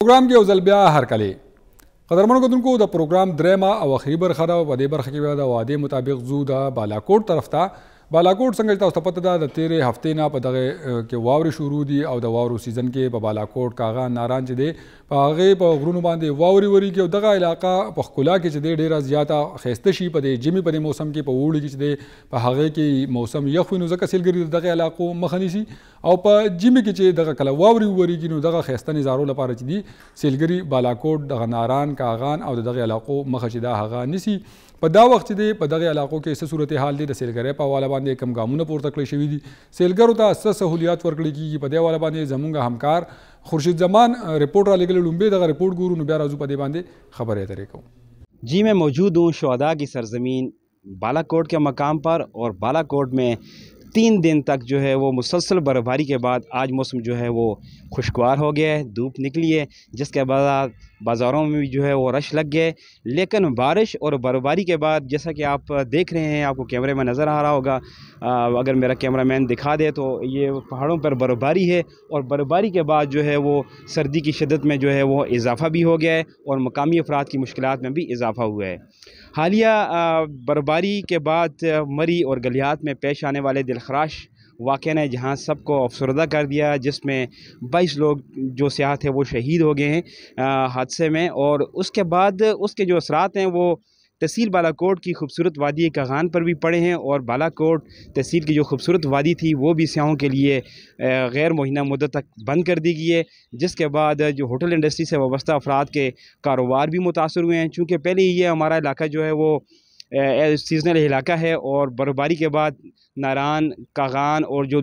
Programme के उजल बिया हर कले कदरमन को द प्रोग्राम द्रेमा और आखिरी बरखा दा व दे बरखा के बाद वादे मुताबिक जू दा बालाकोट तरफ था बालाकोट संग तस्ता पता दा तेरे हफ्ते ना पदगे के वावरी शुरू दी और द वावरू सीजन के बालाकोट कागा नारायण च दे पागे प गुरुनु बांधे वावरी वरी के दगा इलाका पखकुला के च दे डेरा ज्यादा खैस्तशी पदे जिमी पदे मौसम के पौड़ी के च दे पहागे के मौसम यखविनु जका सिलगरी दगा इलाको मखनीसी और प जिमी के च दगा कला वावरी वरी की नु दगा खैस्ता नजारो लपार च दी सिलगरी बालाकोट दगा नारायण कागान और दगा इलाको मखचिदा हगा निसी पदा वक्त दे पदगे इलाकों के इस सूरत हाल दे सेलगरे पावाला बांधे कम गामुन पोर तकले शवी दी सेलगर ता सहूलियात वर्कड़ी की पदे वाला बांधे जमुंगा हमकार खुर्शीद जमान रिपोर्टर लेगल लुम्बे दगा रिपोर्ट गुरु नुब्या राजू पदे बांधे खबर है तरीक़ जी मैं मौजूद हूँ शुहदा की सरजमीन बालाकोट के मकाम पर। और बालाकोट में 3 दिन तक जो है वो मुसलसल बर्फ़बारी के बाद आज मौसम जो है वो खुशगवार हो गया है, धूप निकली है, जिसके बाद बाज़ारों में भी जो है वो रश लग गया है। लेकिन बारिश और बर्फ़बारी के बाद जैसा कि आप देख रहे हैं, आपको कैमरे में नज़र आ रहा होगा, अगर मेरा कैमरामैन दिखा दे तो ये पहाड़ों पर बर्फ़बारी है और बर्फ़बारी के बाद जो है वो सर्दी की शिद्दत में जो है वो इजाफ़ा भी हो गया है और मकामी अफराद की मुश्किलात में भी इजाफ़ा हुआ है। हालिया बर्फ़बारी के बाद मरी और गलियात में पेश आने वाले दिलखराश वाक़या ने जहाँ सबको अफसरदा कर दिया, जिसमें 22 लोग जो सियाह थे वो शहीद हो गए हैं हादसे में। और उसके बाद उसके जो असरात हैं वो तहसील बालाकोट की खूबसूरत वादी कागान पर भी पड़े हैं और बालाकोट तहसील की जो खूबसूरत वादी थी वो भी सियाहों के लिए गैर मुहिना मुद्दत तक बंद कर दी गई है, जिसके बाद जो होटल इंडस्ट्री से वाबस्ता अफराद के कारोबार भी मुतासर हुए हैं। चूँकि पहले ये हमारा इलाका जो है वो सीजनल इलाका है और बर्फ़बारी के बाद नारायण कागान और जो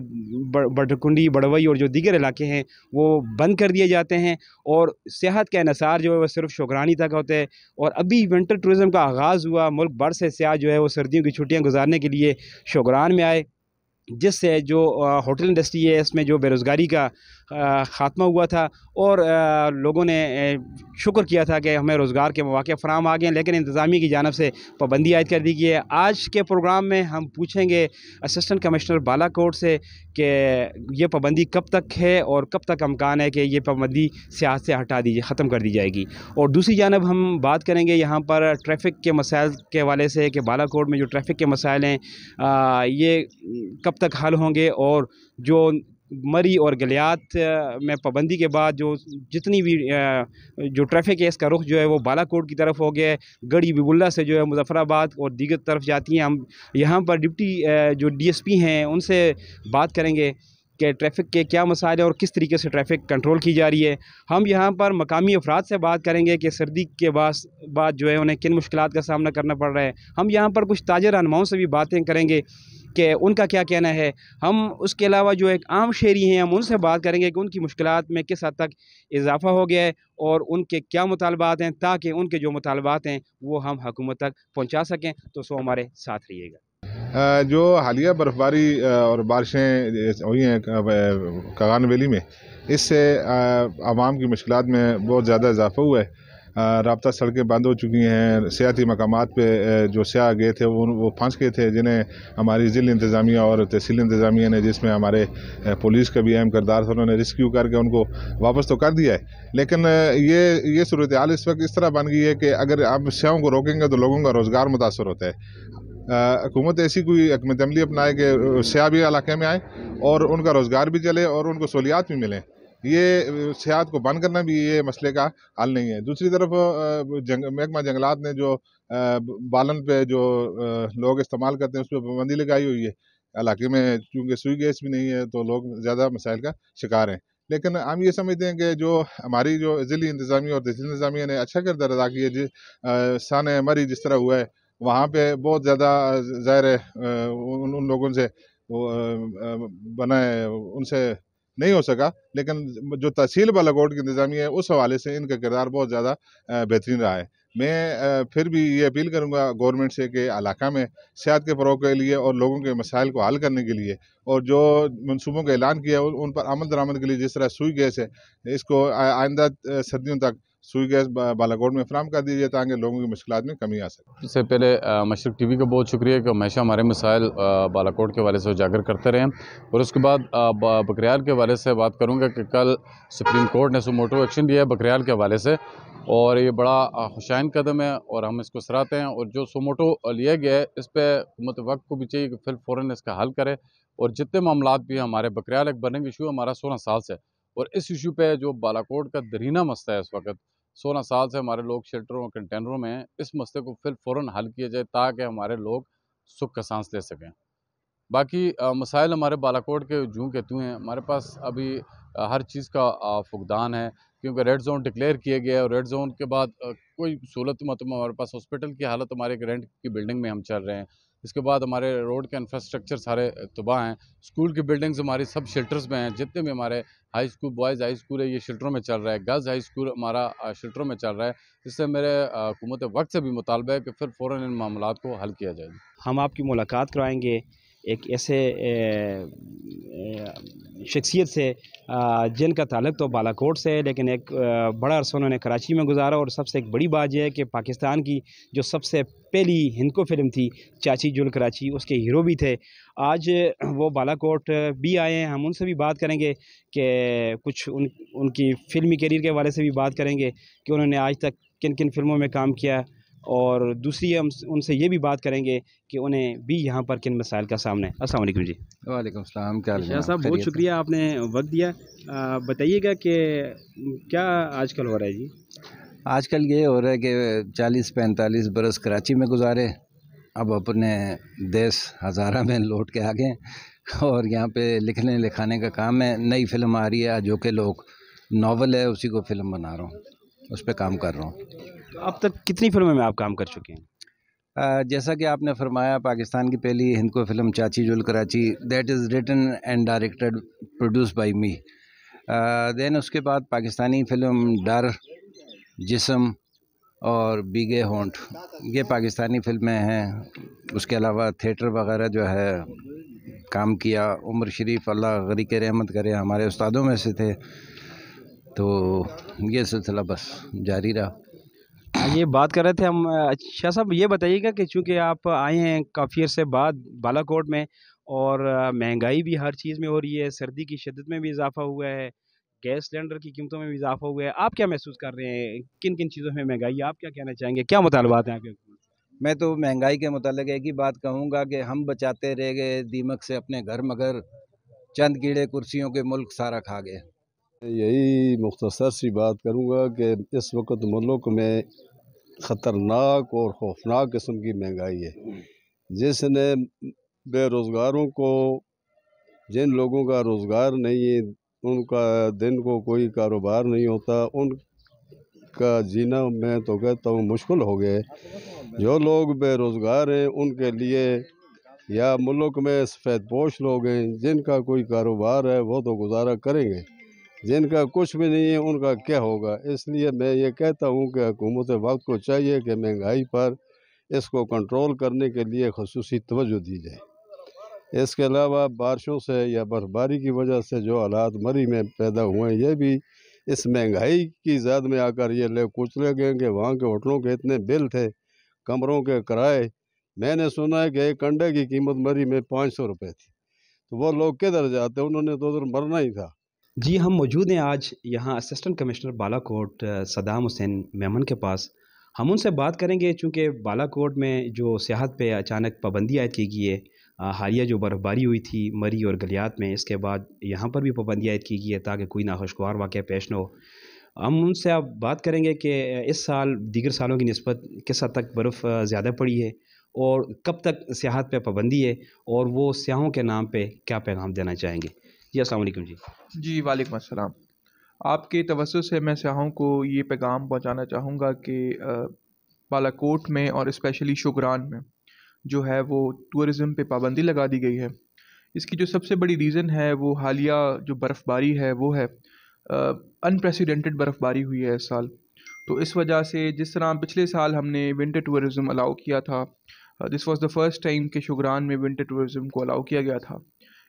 बड़कुंडी बड़वई और जो दीगर इलाके हैं वो बंद कर दिए जाते हैं और सियाहत का इन्हिसार जो है वो सिर्फ शुगरानी तक होता है। और अभी विंटर टूरिज़म का आगाज़ हुआ, मुल्क भर से सियाह जो है वो सर्दियों की छुट्टियां गुजारने के लिए शुगरान में आए, जिससे जो होटल इंडस्ट्री है इसमें जो बेरोज़गारी का ख़ात्मा हुआ था और लोगों ने शुक्र किया था कि हमें रोज़गार के मौके फ़राहम आ गए। लेकिन इंतज़ामिया की जानिब से पाबंदी आयद कर दी गई है। आज के प्रोग्राम में हम पूछेंगे असिस्टेंट कमिश्नर बालाकोट से कि ये पाबंदी कब तक है और कब तक अमकान है कि ये पाबंदी सियासत से हटा दी ख़त्म कर दी जाएगी। और दूसरी जानिब हम बात करेंगे यहाँ पर ट्रैफ़िक के मसाइल के हवाले से कि बालाकोट में जो ट्रैफ़िक के मसाइल हैं ये कब तक हल होंगे और जो मरी और गलियात में पाबंदी के बाद जो जितनी भी जो ट्रैफिक है इसका रुख जो है वो बालाकोट की तरफ हो गया है। गढ़ी बिबुल्ला से जो है मुजफ्फराबाद और दीगर तरफ जाती हैं। हम यहाँ पर डिप्टी जो डीएसपी हैं उनसे बात करेंगे कि ट्रैफ़िक के क्या मसाइल हैं और किस तरीके से ट्रैफ़िक कंट्रोल की जा रही है। हम यहाँ पर मकामी अफराद से बात करेंगे कि सर्दी के बाद जो है उन्हें किन मुश्किलात का सामना करना पड़ रहा है। हम यहाँ पर कुछ ताजर रहनुमाओं से भी बातें करेंगे कि उनका क्या कहना है। हम उसके अलावा जो एक आम शहरी हैं हम उनसे बात करेंगे कि उनकी मुश्किलात में किस हद तक इजाफ़ा हो गया है और उनके क्या मुतालबात हैं, ताकि उनके जो मुतालबात हैं वो हम हुकूमत तक पहुँचा सकें। तो सो हमारे साथ रहिएगा। जो हालिया बर्फ़बारी और बारिशें हुई हैं कागान वैली में, इससे आवाम की मुश्किलात में बहुत ज़्यादा इजाफ़ा हुआ है। राब्ता सड़कें बंद हो चुकी हैं। सियाती मकामात पे जो सियाह गए थे वो फंस गए थे, जिन्हें हमारी ज़िला इंतज़ामिया और तहसील इंतज़ामिया ने, जिसमें हमारे पुलिस का भी अहम किरदार था, उन्होंने रेस्क्यू करके उनको वापस तो कर दिया है। लेकिन ये सूरत हाल इस वक्त इस तरह बन गई है कि अगर आप सियाहों को रोकेंगे तो लोगों का रोज़गार मुतासर होता है। हुकूमत ऐसी कोई हिकमत अमली अपनाए कि सियाह भी इलाके में आए और उनका रोज़गार भी चले और उनको सहूलियात भी मिलें। ये सियाहत को बंद करना भी ये मसले का हल नहीं है। दूसरी तरफ महकमा जंगलात ने जो बालन पे जो लोग इस्तेमाल करते हैं उस पर पाबंदी लगाई हुई है। इलाके में चूँकि सुई गैस भी नहीं है तो लोग ज़्यादा मसाइल का शिकार हैं। लेकिन हम ये समझते हैं कि जो हमारी जो ज़िली इंतज़ामिया और तहसील इंतज़ामिया ने अच्छा किरदार अदा किया है। सान मरी जिस तरह हुआ है वहाँ पे बहुत ज़्यादा ज़ाहिर है उन लोगों से वो बना है, उनसे नहीं हो सका। लेकिन जो तहसील बालाकोट की इंतज़ामिया है उस हवाले से इनका किरदार बहुत ज़्यादा बेहतरीन रहा है। मैं फिर भी ये अपील करूँगा गवर्नमेंट से कि इलाका में सेहत के फ़रोग़ के लिए और लोगों के मसाइल को हल करने के लिए और जो मनसूबों का ऐलान किया उन पर अमल दरामद के लिए, जिस तरह सुई गैस है, इसको आइंदा सर्दियों तक सुई गैस बालाकोट में फराहम कर दीजिए ताकि लोगों की मुश्किलात में कमी आ सके। इससे पहले मशरक टीवी का बहुत शुक्रिया कि हमेशा हमारे मसाइल बालाकोट के हवाले से उजागर करते रहें। और उसके बाद बकरियाल के हवाले से बात करूँगा कि कल सुप्रीम कोर्ट ने सुमोटो एक्शन लिया है बकरियाल के हवाले से, और ये बड़ा खुशाइन कदम है और हम इसको सराहते हैं। और जो सुमोटो लिया गया है इस पर हुकूमत वक्त को भी चाहिए कि फिर फ़ौरन इसका हल करे। और जितने मामलात भी हमारे बकरियाल एक बर्निंग इशू हमारा 16 साल से, और इस इशू पे जो बालाकोट का दरीना मसला है इस वक्त 16 साल से हमारे लोग शेल्टरों और कंटेनरों में हैं, इस मसले को फिर फ़ौरन हल किया जाए ताकि हमारे लोग सुख का सांस ले सकें। बाकी मसाइल हमारे बालाकोट के जूं के त्यों हैं। हमारे पास अभी हर चीज़ का फुकदान है क्योंकि रेड जोन डिक्लेयर किया गया है, और रेड जोन के बाद कोई सहूलत मतलब हमारे पास हॉस्पिटल की हालत, हमारे एक रेंट की बिल्डिंग में हम चल रहे हैं। इसके बाद हमारे रोड के इंफ्रास्ट्रक्चर सारे तबाह हैं। स्कूल की बिल्डिंग्स हमारी सब शेल्टर्स में हैं। जितने भी हमारे high school, boys high school है, ये शेल्टरों में चल रहा है। गर्ल्स हाई स्कूल हमारा शेल्टरों में चल रहा है। इससे मेरे हुकूमत वक्त से भी मुतालबा है कि फिर फ़ौरन इन मामलात को हल किया जाए। हम आपकी मुलाकात करवाएंगे एक ऐसे शख्सियत से जिनका ताल्लुक़ तो बालाकोट से है, लेकिन एक बड़ा अरसा उन्होंने कराची में गुजारा। और सबसे एक बड़ी बात यह है कि पाकिस्तान की जो सबसे पहली हिंदको फिल्म थी चाची जुल कराची, उसके हीरो भी थे। आज वो बालाकोट भी आए हैं। हम उनसे भी बात करेंगे कि कुछ उनकी फ़िल्मी करियर के हवाले से भी बात करेंगे कि उन्होंने आज तक किन किन फिल्मों में काम किया, और दूसरी हम उनसे ये भी बात करेंगे कि उन्हें भी यहाँ पर किन मसाइल का सामना है। अस्सलाम वालेकुम जी। वालेकुम सलाम। क्या शाह साहब, बहुत शुक्रिया आपने वक्त दिया। बताइएगा कि क्या आजकल हो रहा है जी? आजकल ये हो रहा है कि 40-45 बरस कराची में गुजारे, अब अपने देश हज़ारा में लौट के आ गए और यहाँ पे लिखने लिखाने का काम है। नई फिल्म आ रही है, जो कि लोग नावल है उसी को फ़िल्म बना रहा हूँ, उस पर काम कर रहा हूँ। तो अब तक कितनी फिल्मों में आप काम कर चुके हैं? जैसा कि आपने फरमाया, पाकिस्तान की पहली Hindko film Chachi Jul Karachi, that is written and directed produce by me. Then उसके बाद पाकिस्तानी फिल्म डर, जिस्म और बीगे होंठ, ये पाकिस्तानी फिल्में हैं। उसके अलावा थिएटर वगैरह जो है काम किया। उमर शरीफ अल्लाह गरी के रहमत करे, हमारे उस्तादों में से थे, तो ये सिलसिला बस जारी रहा। ये बात कर रहे थे हम। अच्छा साहब, ये बताइएगा कि चूँकि आप आए हैं काफ़ी अरसे बाद बालाकोट में, और महंगाई भी हर चीज़ में हो रही है, सर्दी की शिद्दत में भी इजाफा हुआ है, गैस सिलेंडर की कीमतों में भी इजाफा हुआ है, आप क्या महसूस कर रहे हैं? किन किन चीज़ों में महंगाई है? आप क्या कहना चाहेंगे? क्या मुतालबात हैं आपके? मैं तो महंगाई के मुतालिक एक ही बात कहूँगा कि हम बचाते रह गए दीमक से अपने घर, मगर चंद कीड़े कुर्सियों के मुल्क सारा खा गए। यही मुख्तसर सी बात करूँगा कि इस वक्त मुल्क में ख़तरनाक और खौफनाक किस्म की महंगाई है, जिसने बेरोज़गारों को, जिन लोगों का रोज़गार नहीं है, उनका दिन को कोई कारोबार नहीं होता, उनका जीना मैं तो कहता हूँ मुश्किल हो गया है। जो लोग बेरोज़गार हैं उनके लिए, या मुल्क में सफ़ेद पोश लोग हैं जिनका कोई कारोबार है वो तो गुजारा करेंगे, जिनका कुछ भी नहीं है उनका क्या होगा। इसलिए मैं ये कहता हूँ कि हुकूमत वक्त को चाहिए कि महंगाई पर इसको कंट्रोल करने के लिए ख़ुसूसी तवज्जो दी जाए। इसके अलावा बारिशों से या बर्फ़बारी की वजह से जो हालात मरी में पैदा हुए हैं, ये भी इस महंगाई की ज़द में आकर ये लोग कुचले गए कि वहाँ के होटलों के इतने बिल थे, कमरों के किराए। मैंने सुना है कि एक अंडे की कीमत मरी में 500 रुपये थी, तो वो लोग किधर जाते? उन्होंने तो उधर मरना ही था। जी, हम मौजूद हैं आज यहाँ असिस्टेंट कमिश्नर बालाकोट सदाम हुसैन मेमन के पास। हम उनसे बात करेंगे चूँकि बालाकोट में जो सियाहत पे अचानक पाबंदी आयद की गई है, हालिया जो बर्फ़बारी हुई थी मरी और गलियात में, इसके बाद यहाँ पर भी पाबंदी आयद की गई है ताकि कोई नाखुशगवार वाक़या पेश न हो। हम उनसे अब बात करेंगे कि इस साल दीगर सालों की निस्बत किस हद तक बर्फ़ ज़्यादा पड़ी है और कब तक सियाहत पे पाबंदी है, और वो सियाहों के नाम पे क्या पैगाम देना चाहेंगे। जी अस्सलाम वालेकुम जी। जी वालेकुम अस्सलाम। आपके तवज्जुह से मैं सियाहों को ये पैगाम पहुंचाना चाहूँगा कि बालाकोट में और स्पेशली शुगरान में जो है वो टूरिज़म पे पाबंदी लगा दी गई है। इसकी जो सबसे बड़ी रीज़न है वो हालिया जो बर्फ़बारी है वो है, अनप्रेसिडेंटेड बर्फ़बारी हुई है इस साल। तो इस वजह से जिस तरह पिछले साल हमने विंटर टूरिज़म अलाउ किया था, this was the first time कि शुगरान में विंटर टूरिज़म को अलाउ किया गया था।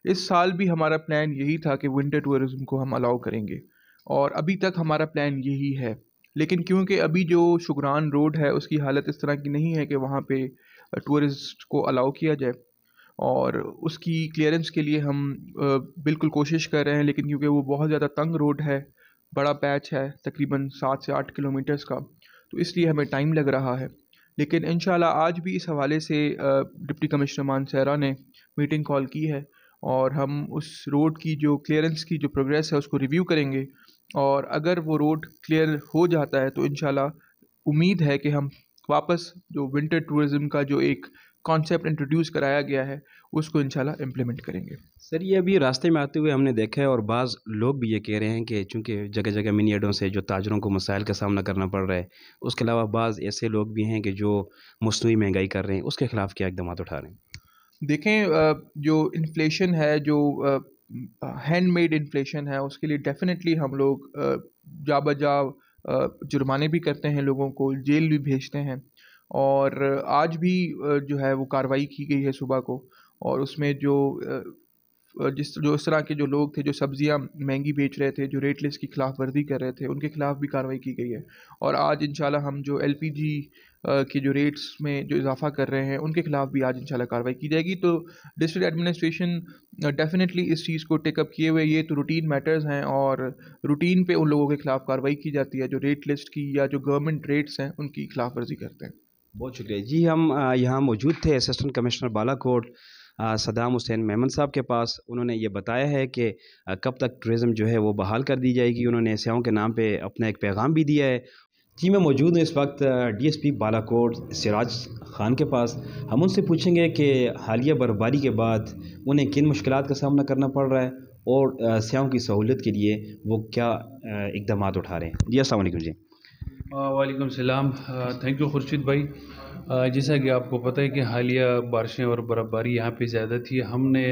इस साल भी हमारा प्लान यही था कि विंटर टूरिज़म को हम अलाउ करेंगे, और अभी तक हमारा प्लान यही है। लेकिन क्योंकि अभी जो शुगरान रोड है उसकी हालत इस तरह की नहीं है कि वहाँ पे टूरिस्ट को अलाउ किया जाए, और उसकी क्लियरेंस के लिए हम बिल्कुल कोशिश कर रहे हैं, लेकिन क्योंकि वो बहुत ज़्यादा तंग रोड है, बड़ा पैच है तकरीबन 7 से 8 किलोमीटर्स का, तो इसलिए हमें टाइम लग रहा है। लेकिन इंशाल्लाह आज भी इस हवाले से डिप्टी कमिश्नर मानसहरा ने मीटिंग कॉल की है, और हम उस रोड की जो क्लियरेंस की जो प्रोग्रेस है उसको रिव्यू करेंगे, और अगर वो रोड क्लियर हो जाता है तो इंशाल्लाह उम्मीद है कि हम वापस जो विंटर टूरिज़्म का जो एक कॉन्सेप्ट इंट्रोड्यूस कराया गया है उसको इंशाल्लाह इम्प्लीमेंट करेंगे। सर, ये अभी रास्ते में आते हुए हमने देखा है, और बाज़ लोग भी ये कह रहे हैं कि चूँकि जगह जगह मिनी अड्डों से जो ताजरों को मसाइल का सामना करना पड़ रहा है, उसके अलावा बाज़ ऐसे लोग भी हैं कि जो मसनूई महंगाई कर रहे हैं, उसके ख़िलाफ़ क्या इक़दाम उठा रहे हैं? देखें, जो इन्फ्लेशन है, जो हैंडमेड इन्फ्लेशन है, उसके लिए डेफिनेटली हम लोग जा बजा जुर्माने भी करते हैं, लोगों को जेल भी भेजते हैं, और आज भी जो है वो कार्रवाई की गई है सुबह को, और उसमें जो इस तरह के जो लोग थे जो सब्जियां महंगी बेच रहे थे, जो रेट लिस्ट की खिलाफ वर्जी कर रहे थे, उनके खिलाफ भी कार्रवाई की गई है। और आज इंशाल्लाह हम जो एलपीजी के जो रेट्स में जो इजाफा कर रहे हैं उनके खिलाफ भी आज इंशाल्लाह कार्रवाई की जाएगी। तो डिस्ट्रिक्ट एडमिनिस्ट्रेशन डेफिनेटली इस चीज़ को टेकअप किए हुए, ये तो रूटीन मैटर्स हैं, और रूटीन पे उन लोगों के खिलाफ कार्रवाई की जाती है जो रेट लिस्ट की या जो गवर्नमेंट रेट्स हैं उनकी खिलाफ वर्जी करते हैं। बहुत शुक्रिया जी। हम यहाँ मौजूद थे असिस्टेंट कमिश्नर बालाकोट सदाम हुसैन मेमन साहब के पास। उन्होंने ये बताया है कि कब तक टूरिज़्म जो है वो बहाल कर दी जाएगी। उन्होंने स्याहों के नाम पे अपना एक पैगाम भी दिया है। जी, मैं मौजूद हूँ इस वक्त डीएसपी बालाकोट सिराज खान के पास। हम उनसे पूछेंगे कि हालिया बर्फबारी के बाद उन्हें किन मुश्किलात का सामना करना पड़ रहा है, और स्याहों की सहूलियत के लिए वो क्या इक़दाम उठा रहे हैं। जी, अस्सलाम वालेकुम जी। वालेकुम सलाम। थैंक यू खुर्शीद भाई। जैसा कि आपको पता है कि हालिया बारिशें और बर्फ़बारी यहाँ पे ज़्यादा थी। हमने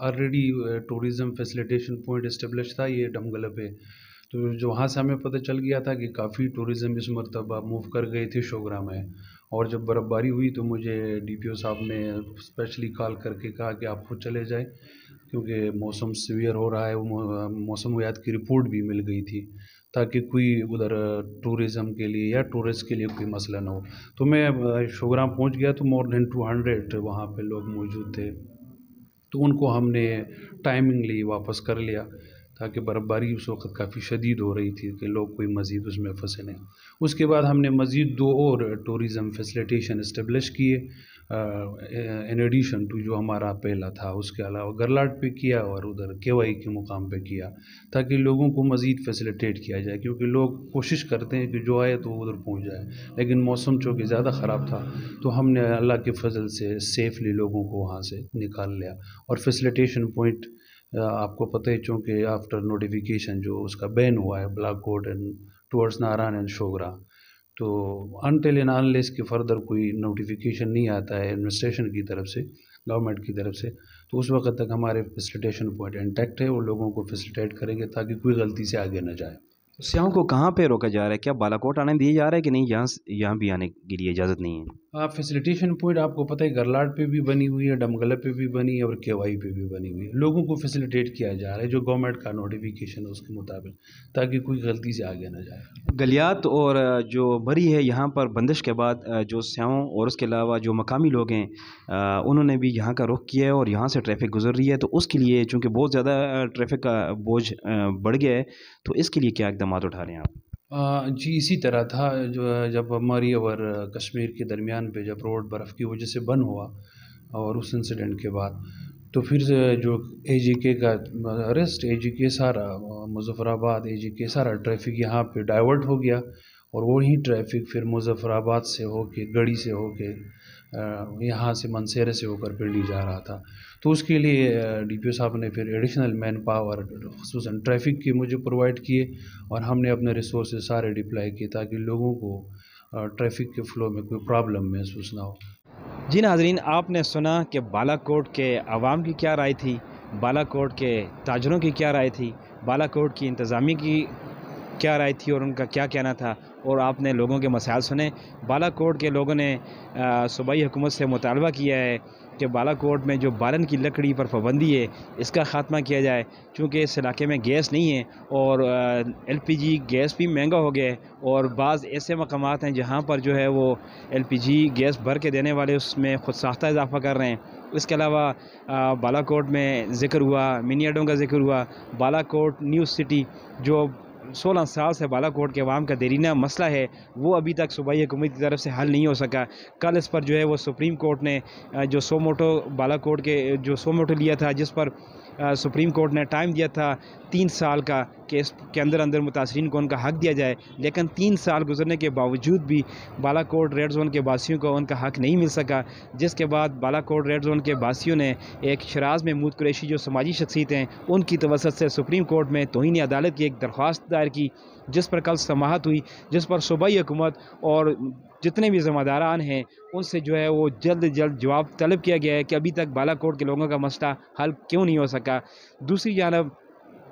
already tourism facilitation point establish था ये डमगला पे, तो जो वहाँ से हमें पता चल गया था कि काफ़ी टूरिज़म इस मरतबा मूव कर गए थे शोगरा में। और जब बर्फ़बारी हुई तो मुझे डीपीओ साहब ने स्पेशली कॉल करके कहा कि आप खुद चले जाए, क्योंकि मौसम सीवियर हो रहा है। मौसम हुयात की रिपोर्ट भी मिल गई थी, ताकि कोई उधर टूरिज़म के लिए या टूरिस्ट के लिए कोई मसला ना हो। तो मैं शोगरा पहुंच गया तो मोर देन 200 वहाँ पे लोग मौजूद थे, तो उनको हमने टाइमिंगली वापस कर लिया, ताकि बर्फ़बारी उस वक्त काफ़ी शदीद हो रही थी कि लोग कोई मज़ीद उसमें फंसे नहीं। उसके बाद हमने मज़ीद 2 और टूरिज़म फैसिलिटेशन इस्टेब्लिश किए इन एडिशन टू जो हमारा पहला था। उसके अलावा गरलाट पे किया और उधर केवाई के मुकाम पे किया, ताकि लोगों को मज़ीद फैसिलिटेट किया जाए, क्योंकि लोग कोशिश करते हैं कि जो आए तो उधर पहुंच जाए, लेकिन मौसम चूँकि ज़्यादा ख़राब था तो हमने अल्लाह के फजल से सेफली लोगों को वहाँ से निकाल लिया। और फैसिलिटेशन पॉइंट आपको पता है, चूँकि आफ्टर नोटिफिकेशन जो उसका बैन हुआ है Balakot and towards Narayan and Shogra, तो अनटिल एंड अनलेस कि फ़र्दर कोई नोटिफिकेशन नहीं आता है एडमिनिस्ट्रेशन की तरफ से, गवर्नमेंट की तरफ से, तो उस वक्त तक हमारे फैसिलिटेशन पॉइंट इंटैक्ट है और लोगों को फैसिलिटेट करेंगे ताकि कोई गलती से आगे न जाए। स्याहों को कहाँ पे रोका जा रहा है? क्या बालाकोट आने दिया जा रहा है कि नहीं, यहाँ भी आने के लिए इजाज़त नहीं है? फैसिलिटेशन पॉइंट आपको पता है गरलाट पे भी बनी हुई है, डमगला पे भी बनी है और केवाई पे भी बनी हुई है। लोगों को फैसिलिटेट किया जा रहा है जो गवर्नमेंट का नोटिफिकेशन है उसके मुताबिक, ताकि कोई गलती से आगे ना जाए। गलियात और जो बरी है यहाँ पर बंदिश के बाद जो स्याहों और उसके अलावा जो मकामी लोग हैं उन्होंने भी यहाँ का रुख किया है और यहाँ से ट्रैफिक गुजर रही है, तो उसके लिए चूँकि बहुत ज़्यादा ट्रैफिक का बोझ बढ़ गया है, तो इसके लिए क्या इक़दाम उठा रहे हैं आप? जी, इसी तरह था जो जब हमारी और कश्मीर के दरमियान पे जब रोड बर्फ़ की वजह से बंद हुआ और उस इंसिडेंट के बाद, तो फिर जो एजीके का अरेस्ट, एजीके सारा मुज़फ़्फ़राबाद एजीके सारा ट्रैफिक यहाँ पे डाइवर्ट हो गया, और वही ट्रैफिक फिर मुज़फ़्फ़राबाद से होके गढ़ी से होके यहाँ से मनसेरे से होकर पिंडी जा रहा था। तो उसके लिए डीपीओ साहब ने फिर एडिशनल मैन पावर ख़ुसूसन ट्रैफिक की मुझे प्रोवाइड किए, और हमने अपने रिसोर्सेज सारे डिप्लॉय किए ताकि लोगों को ट्रैफिक के फ़्लो में कोई प्रॉब्लम महसूस ना हो। जी नाज़रीन, आपने सुना कि बालाकोट के आवाम की क्या राय थी, बालाकोट के ताजरों की क्या राय थी, बालाकोट की इंतज़ामिया की क्या राय थी और उनका क्या कहना था, और आपने लोगों के मसाइल सुने। बालाकोट के लोगों ने सूबाई हुकूमत से मुतालबा किया है कि बालाकोट में जो बालन की लकड़ी पर पाबंदी है इसका ख़ात्मा किया जाए, क्योंकि इस इलाके में गैस नहीं है और LPG गैस भी महंगा हो गया है, और बाज़ ऐसे मकामात हैं जहाँ पर जो है वो LPG गैस भर के देने वाले उसमें ख़ुद साख्ता इजाफ़ा कर रहे हैं। इसके अलावा बालाकोट में ज़िक्र हुआ, मिनी अड्डों का ज़िक्र हुआ। बालाकोट न्यू सिटी जो 16 साल से बालाकोट के अवाम का देरीना मसला है वो अभी तक सूबाई हुकूमत की तरफ से हल नहीं हो सका। कल इस पर जो है वो सुप्रीम कोर्ट ने जो सो मोटो बालाकोट के जो सो मोटो लिया था, जिस पर सुप्रीम कोर्ट ने टाइम दिया था 3 साल का कि इसके अंदर मुतासरीन को उनका हक़ दिया जाए, लेकिन 3 साल गुजरने के बावजूद भी बालाकोट रेड जोन के बासियों को उनका हक़ नहीं मिल सका। जिसके बाद बालाकोट रेड जोन के बासियों ने एक शराज महमूद कुरैशी जो समाजी शख्सियत हैं उनकी तवसत से सुप्रीम कोर्ट में तौहीन अदालत की एक दरख्वास्त दायर की, जिस पर कल समाअत हुई, जिस पर सूबाई हुकूमत और जितने भी ज़िम्मेदारान हैं उनसे जो है वो जल्द जल्द जवाब तलब किया गया है कि अभी तक बालाकोट के लोगों का मसला हल क्यों नहीं हो सका। दूसरी जानब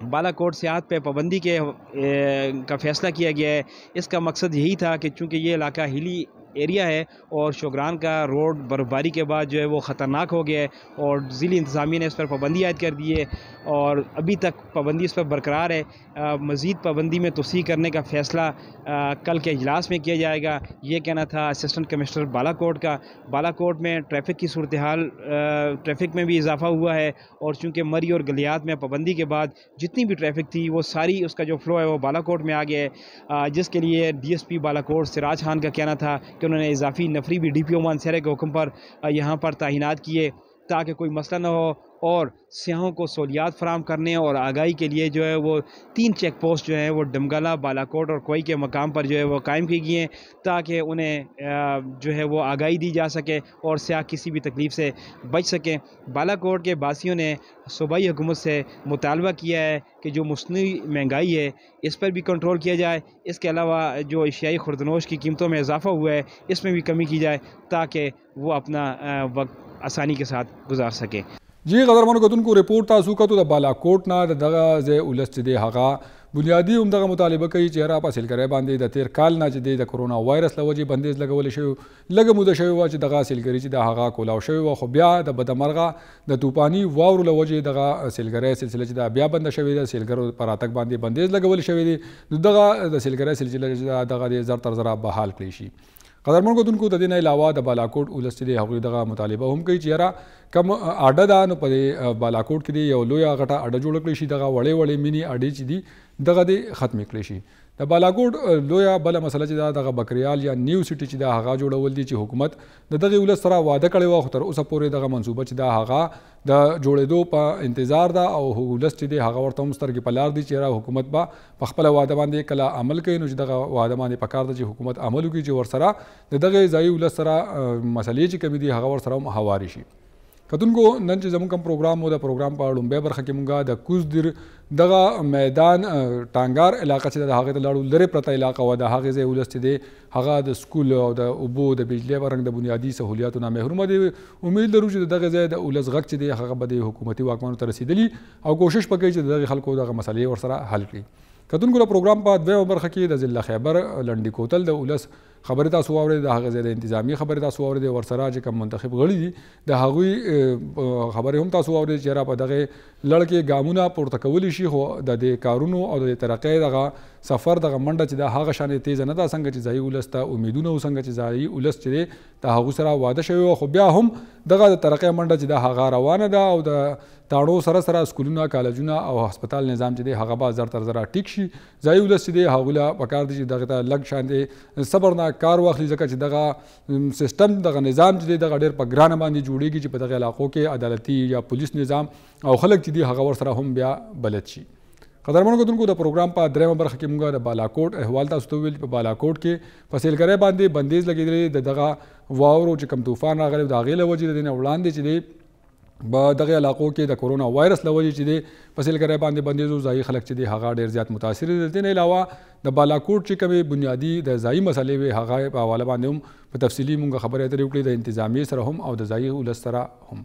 बालाकोट सियाहत पे पाबंदी का फ़ैसला किया गया है। इसका मकसद यही था कि चूँकि ये इलाका हिली एरिया है और शोगरान का रोड बर्फ़बारी के बाद जो है वो ख़तरनाक हो गया है और ज़िली इंतज़ामिया ने इस पर पाबंदी आयद कर दी है और अभी तक पाबंदी इस पर बरकरार है। मज़ीद पाबंदी में तोसी करने का फ़ैसला कल के इजलास में किया जाएगा, ये कहना था असिस्टेंट कमिश्नर बालाकोट का। बालाकोट में ट्रैफ़िक की सूरत हाल, ट्रैफ़िक में भी इजाफ़ा हुआ है और चूँकि मरी और गलियात में पाबंदी के बाद जितनी भी ट्रैफ़िक थी वो सारी उसका जो फ़्लो है वो बालाकोट में आ गया है, जिसके लिए DSP बालाकोट सिराज खान का कहना था कि उन्होंने इजाफी नफरी भी DPO मानसरे के हुक्म पर यहाँ पर तैनात किए ताकि कोई मसला ना हो और सियाहों को सहूलियात फराम करने और आगाही के लिए जो है वो 3 चेक पोस्ट जो है वो डमगला, बालाकोट और कोई के मकाम पर जो है वो कायम की गई हैं ताकि उन्हें जो है वो आगाही दी जा सके और सियाह किसी भी तकलीफ़ से बच सकें। बालाकोट के बासियों ने सूबाई हुकूमत से मुतालबा किया है कि जो मुस्नी महंगाई है इस पर भी कंट्रोल किया जाए। इसके अलावा जो एशियाई खुर्दनोश की कीमतों में इजाफ़ा हुआ है इसमें भी कमी की जाए ताकि वो अपना वक्त आसानी के साथ गुजार सकें। जी क़दरमन कतुनको रिपोर्ट तासू का तो बालाकोट ना दगा जे उलस चे दे हगा बुनियादी उमदगा मुतालिबा कई चेहरा पासिल करे बांधे द तेर काल ना चे दे कोरोना वायरस लवजी बंदेज लगवले शो लग मुद शो वा चे दगा सिल करी चे द हगा कोलाव शो वा खबिया द बदमरगा द तूफानी वावर लवजी दगा सिल करे सिलसिले चे द बिया बंद शवे द सिल करो परातक बांधे बंदेज लगवले शवे दे दगा द सिल करे सिलसिले चे दगा दे जर तर जरा बहाल क्लेशी क़दरमन को तुनको ददिन अलावा द बालाकोट उलस दे हगुई दगा मुतालिबा हम कई चेहरा कम आडा दा नो पदे बालाकोट के दे यो लोया गटा आडा जोड़ क्लेशी दगा वड़े वड़े मिनी आडे ची दी दगा दे ख़त्म क्लेशी द बालाकोट लोया बला मसला ची दगा बकरियाल या न्यू सिटी ची दा हगा जोड़वल दी ची हुकूमत द दगे उलस सरा वादा कड़े वा खुतर उस पूरे दगा मनसूबा ची दा हगा द जोड़े दो पा इंतज़ार दा और उलस ची दे हगा वर्तम स्तर की पलार दी चेहरा हुकूमत बा पखपला वादा बांधे कला अमल कई नुज दगा वादा बांधे पकार दी हुकूमत अमल की ची वर्सरा द दगे जाई उलस सरा मसले ची कमी दी हगा वर्सरा हवारिशी कतुनको नंच जमुन कम प्रोग्राम हो द प्रोग्राम पर लुम्बे बरखा के मुंगा द कुछ दिर दगा मैदान टांगार इलाका से हागे द लाड़ू लरे प्रता इलाका व द हागे से उलस दे हागा द स्कूल और द उबो द बिजली बरंग द बुनियादी सहूलियात ना महरूम दे उम्मीद लरू च दगे जे द उलस गक दे हागा बदे हुकूमती वाकमान तर रसीदली और कोशिश पकई च दगे खलको दगा मसले और सरा हल की कतुनको प्रोग्राम पर वे बरखा की द जिला खैबर लंडी कोतल द उलस खबर तासु आवरे द हागे ज़्यादा इंतजामी खबर तासु आवरे दे वर्सरा जे कम मंतखब गड़ी दी द हागुई खबर हम तासु आवरे चेहरा पर दगे लड़के गामुना पुरतकवली शी हो द दे कारुनो और दे तरक़े दगा सफ़र दगा मंडा च द हागा शाने तेज़ नदा संग च जाई उलस ता उम्मीदुनो संग च जाई उलस च द हागु सरा वादा शवे खो बिया हम दगा तरक़े मंडा च द हागा रवाना दा और द ताड़ो सरा सरा स्कूलना कॉलेजुना और अस्पताल निज़ाम च दे हागा बा जर तर जरा टिक शी जाई उलस च दे हागुला पकार दी दगा लग शान दे सब्रना कार वाखली जगह च दगा सिस्टम दगा निज़ाम च दगा डेर पग्रान बांधी जुड़ेगी च पदगा इलाकों के अदालती या पुलिस निज़ाम और खलक च दी हगा वर्सरा हम बिया बलत शी क़दरमन को तुमको द प्रोग्राम पर द्रेम बरख के मुंगा द बालाकोट अहवाल तास्तुविल बालाकोट के फसेल करे बांधे बंदेज लगे दे दगा वावरो च कम तूफान रागले दागे लवजी देने उड़ान दे चे दगे इलाकों के द कोरोना वायरस लवजी चे फसेल करे बांधे बंदेजो जाई खलक चे हागा डेर ज़्यादा मुतासर देते ने अलावा द बालाकोट चे कमे बुनियादी द जाई मसले वे हागा हवाला बांधे हम तफसीली मुंगा खबर है तरीके द इंतजामी सर हम और द जाई उलस सरा हम